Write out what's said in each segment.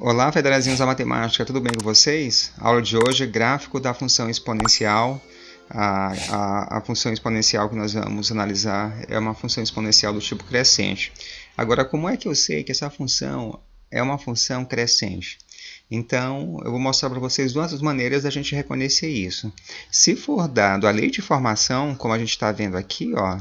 Olá, federazinhos da matemática, tudo bem com vocês? A aula de hoje é gráfico da função exponencial. A função exponencial que nós vamos analisar é uma função exponencial do tipo crescente. Agora, como é que eu sei que essa função é uma função crescente? Então, eu vou mostrar para vocês duas maneiras da gente reconhecer isso. Se for dado a lei de formação, como a gente está vendo aqui, ó,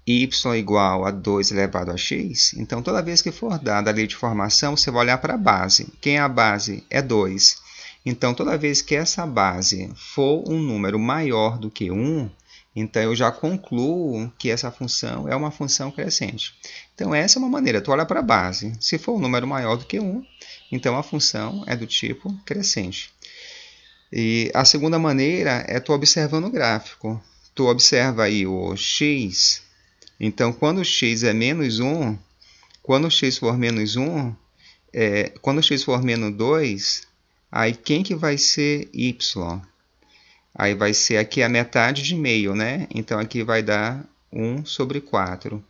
y igual a 2 elevado a x, então toda vez que for dada a lei de formação, você vai olhar para a base. Quem é a base? É 2. Então, toda vez que essa base for um número maior do que 1, então eu já concluo que essa função é uma função crescente. Então, essa é uma maneira. Tu olha para a base. Se for um número maior do que 1, então a função é do tipo crescente. E a segunda maneira é tu observando o gráfico. Tu observa aí o x. Então, quando x é menos 1, quando x for menos 1, quando x for menos 2, aí quem que vai ser y? Aí vai ser aqui a metade de meio, né? Então, aqui vai dar 1 sobre 4.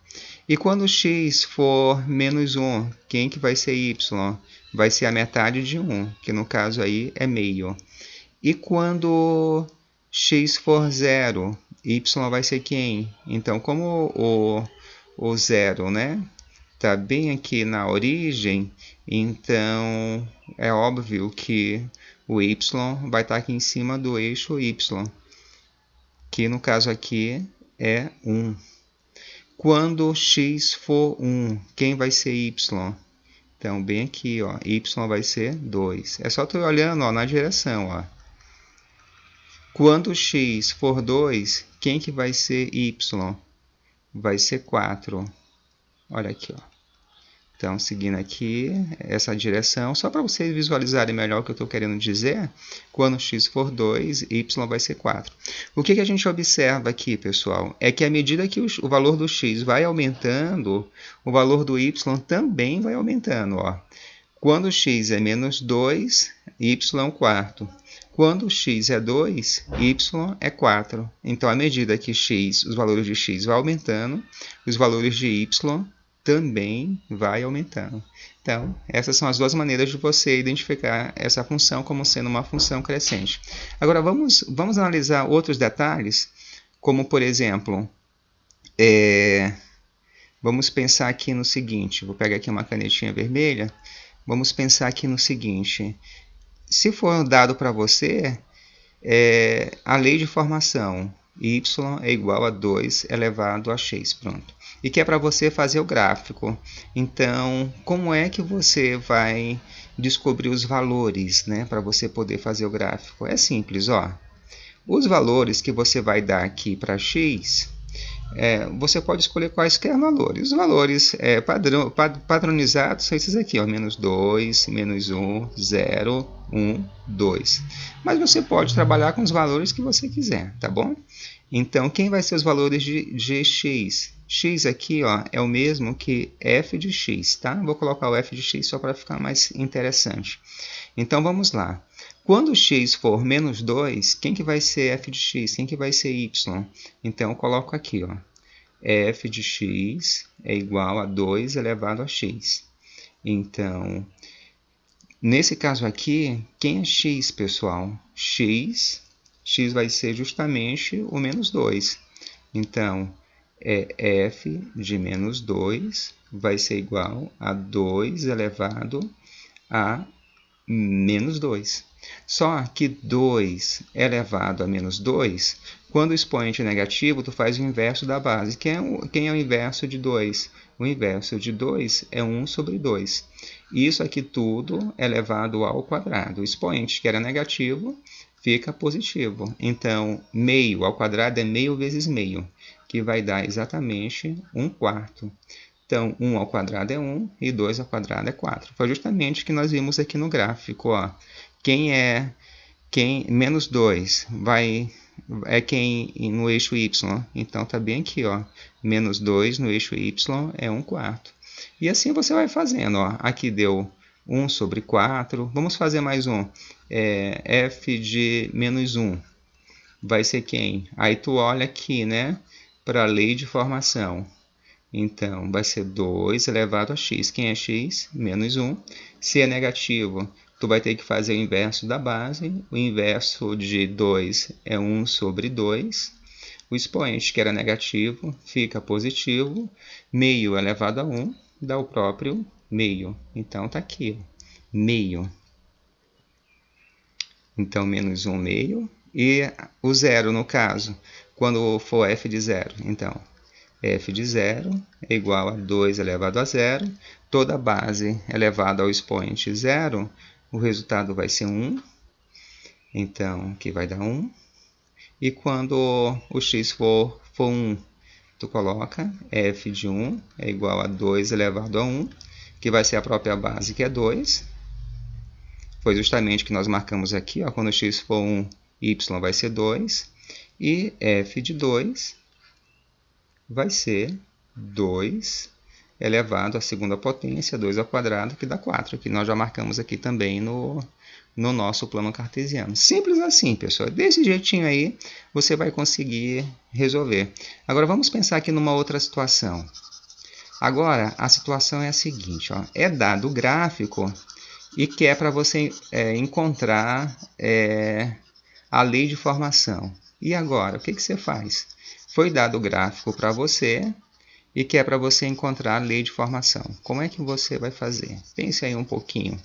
E quando x for menos 1, quem que vai ser y? Vai ser a metade de 1, que no caso aí é meio. E quando x for 0, y vai ser quem? Então, como o zero, né, está bem aqui na origem, então é óbvio que o y vai estar aqui em cima do eixo y, que no caso aqui é 1. Quando x for 1, quem vai ser y? Então, bem aqui, ó, y vai ser 2. É só tu ir olhando, ó, na direção, ó. Quando x for 2, quem que vai ser y? Vai ser 4. Olha aqui, ó. Então, seguindo aqui essa direção, só para vocês visualizarem melhor o que eu estou querendo dizer, quando x for 2, y vai ser 4. O que a gente observa aqui, pessoal, é que à medida que o valor do x vai aumentando, o valor do y também vai aumentando, ó. Quando x é menos 2, y é um quarto. Quando x é 2, y é 4. Então, à medida que os valores de x vão aumentando, os valores de y também vai aumentando. Então, essas são as duas maneiras de você identificar essa função como sendo uma função crescente. Agora, vamos analisar outros detalhes, como, por exemplo, vamos pensar aqui no seguinte, vou pegar aqui uma canetinha vermelha, vamos pensar aqui no seguinte, se for dado para você a lei de formação, y é igual a 2 elevado a x, pronto. E que é para você fazer o gráfico. Então, como é que você vai descobrir os valores, né, para você poder fazer o gráfico? É simples, ó. Os valores que você vai dar aqui para x, você pode escolher quaisquer valores. Os valores padronizados são esses aqui, ó, menos 2, menos 1, 0, 1, 2. Mas você pode trabalhar com os valores que você quiser, tá bom? Então, quem vai ser os valores de x? X aqui, ó, é o mesmo que f de x, tá? Vou colocar o f de x só para ficar mais interessante. Então, vamos lá. Quando x for menos 2, quem que vai ser f de x? Quem que vai ser y? Então, eu coloco aqui, ó, f de x é igual a 2 elevado a x. Então, nesse caso aqui, quem é x, pessoal? X vai ser justamente o menos 2. Então, f de menos 2 vai ser igual a 2 elevado a menos 2. Só que 2 elevado a menos 2, quando o expoente é negativo, tu faz o inverso da base. Quem é o inverso de 2? O inverso de 2 é 1 sobre 2. Isso aqui tudo é elevado ao quadrado. O expoente que era negativo fica positivo. Então, meio ao quadrado é meio vezes meio, que vai dar exatamente 1 quarto. Então, 1 ao quadrado é 1 e 2 ao quadrado é 4. Foi justamente o que nós vimos aqui no gráfico, ó. Menos 2 é quem no eixo y. Então, está bem aqui, ó. Menos 2 no eixo y é 1 quarto. E assim você vai fazendo, ó. Aqui deu 1 sobre 4. Vamos fazer mais um. F de menos 1 vai ser quem? Aí tu olha aqui, né, para a lei de formação. Então, vai ser 2 elevado a x. Quem é x? Menos 1. Se é negativo, tu vai ter que fazer o inverso da base. O inverso de 2 é 1 sobre 2. O expoente, que era negativo, fica positivo. Meio elevado a 1 dá o próprio meio. Então, está aqui, meio. Então, menos 1 meio. E o zero, no caso, quando for f de zero. Então, f de zero é igual a 2 elevado a zero. Toda base elevada ao expoente zero, o resultado vai ser 1. Então, aqui vai dar 1. E quando o x for 1, tu coloca f de 1 é igual a 2 elevado a 1, que vai ser a própria base, que é 2. Foi justamente o que nós marcamos aqui, ó, quando x for 1, y vai ser 2. E f de 2 vai ser 2 elevado à segunda potência, 2 ao quadrado, que dá 4, que nós já marcamos aqui também no nosso plano cartesiano. Simples assim, pessoal. Desse jeitinho aí, você vai conseguir resolver. Agora, vamos pensar aqui numa outra situação. Agora, a situação é a seguinte, ó, é dado o gráfico e quer para você encontrar a lei de formação. E agora, o que você faz? Foi dado o gráfico para você e quer para você encontrar a lei de formação. Como é que você vai fazer? Pense aí um pouquinho.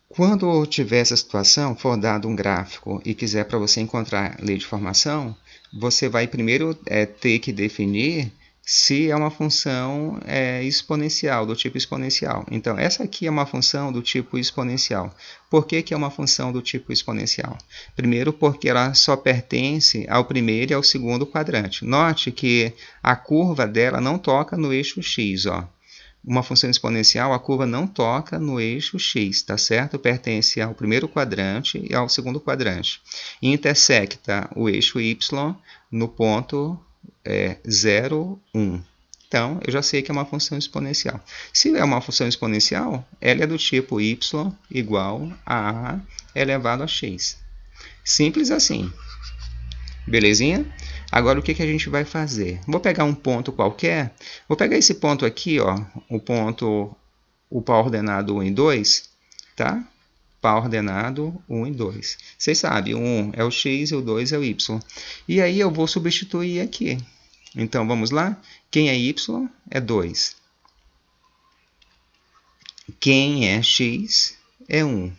Quando tiver essa situação, for dado um gráfico e quiser para você encontrar a lei de formação, você vai primeiro ter que definir se é uma função exponencial, do tipo exponencial. Então, essa aqui é uma função do tipo exponencial. Por que é uma função do tipo exponencial? Primeiro, porque ela só pertence ao primeiro e ao segundo quadrante. Note que a curva dela não toca no eixo x, ó. Uma função exponencial, a curva não toca no eixo x, tá certo? Pertence ao primeiro quadrante e ao segundo quadrante. E intersecta o eixo y no ponto 0, 1. Então, eu já sei que é uma função exponencial. Se é uma função exponencial, ela é do tipo y igual a a elevado a x. Simples assim. Belezinha? Agora, o que a gente vai fazer? Vou pegar um ponto qualquer. Vou pegar esse ponto aqui, ó, o par ordenado 1 e 2, tá? Par ordenado 1 e 2. Vocês sabem, o 1 é o x e o 2 é o y. E aí eu vou substituir aqui. Então, vamos lá? Quem é y é 2. Quem é x é 1.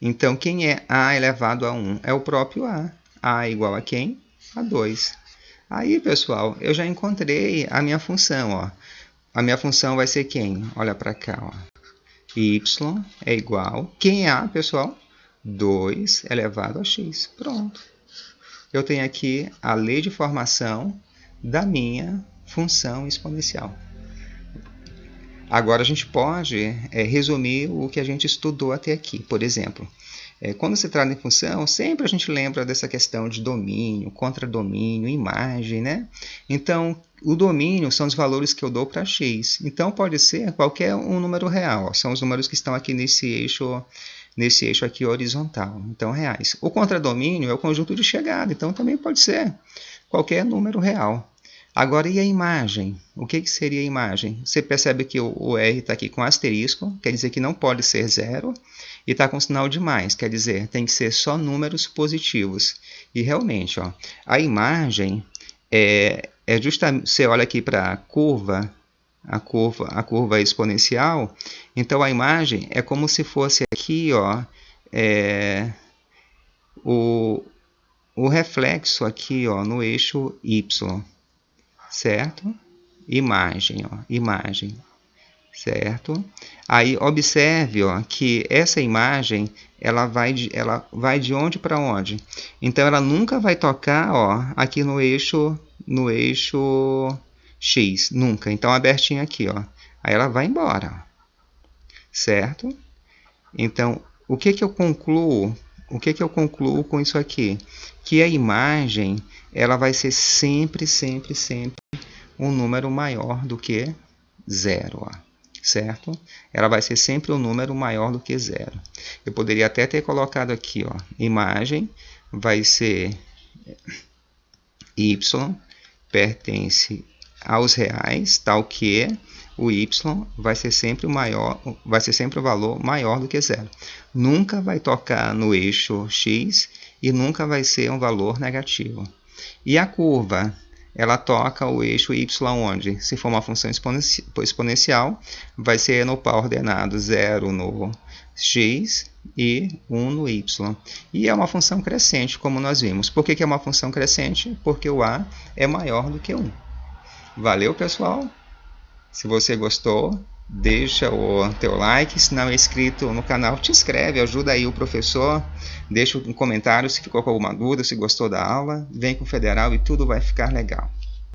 Então, quem é a elevado a 1? É o próprio a. A é igual a quem? A 2. Aí, pessoal, eu já encontrei a minha função, ó. A minha função vai ser quem? Olha para cá, ó. Y é igual... Quem é a, pessoal? 2 elevado a x. Pronto. Eu tenho aqui a lei de formação da minha função exponencial. Agora, a gente pode resumir o que a gente estudou até aqui. Por exemplo, quando se trata em função, sempre a gente lembra dessa questão de domínio, contradomínio, imagem, né? Então, o domínio são os valores que eu dou para x. Então, pode ser qualquer um número real. Ó, são os números que estão aqui nesse eixo aqui horizontal. Então, reais. O contradomínio é o conjunto de chegada. Então, também pode ser qualquer número real. Agora, e a imagem? O que seria a imagem? Você percebe que o R está aqui com asterisco, quer dizer que não pode ser zero, e está com sinal de mais, quer dizer, tem que ser só números positivos. E realmente, ó, a imagem é justamente, você olha aqui para a curva exponencial, então a imagem é como se fosse aqui, ó, o reflexo aqui, ó, no eixo Y. Certo? Imagem, ó, imagem, certo? Aí observe, ó, que essa imagem ela vai de onde para onde? Então ela nunca vai tocar, ó, aqui no eixo x, nunca. Então abertinho aqui, ó. Aí ela vai embora, ó. Certo? Então o que eu concluo? O que eu concluo com isso aqui? Que a imagem ela vai ser sempre um número maior do que zero, ó, certo? Ela vai ser sempre um número maior do que zero. Eu poderia até ter colocado aqui, ó, imagem vai ser y pertence aos reais, tal que o y vai ser sempre o valor maior do que zero. Nunca vai tocar no eixo x e nunca vai ser um valor negativo. E a curva, ela toca o eixo y onde? Se for uma função exponencial, vai ser no par ordenado 0 no x e 1 no y. E é uma função crescente, como nós vimos. Por que é uma função crescente? Porque o a é maior do que 1. Valeu, pessoal! Se você gostou, deixa o teu like. Se não é inscrito no canal, te inscreve, ajuda aí o professor. Deixa um comentário se ficou com alguma dúvida, se gostou da aula. Vem com o Federal e tudo vai ficar legal.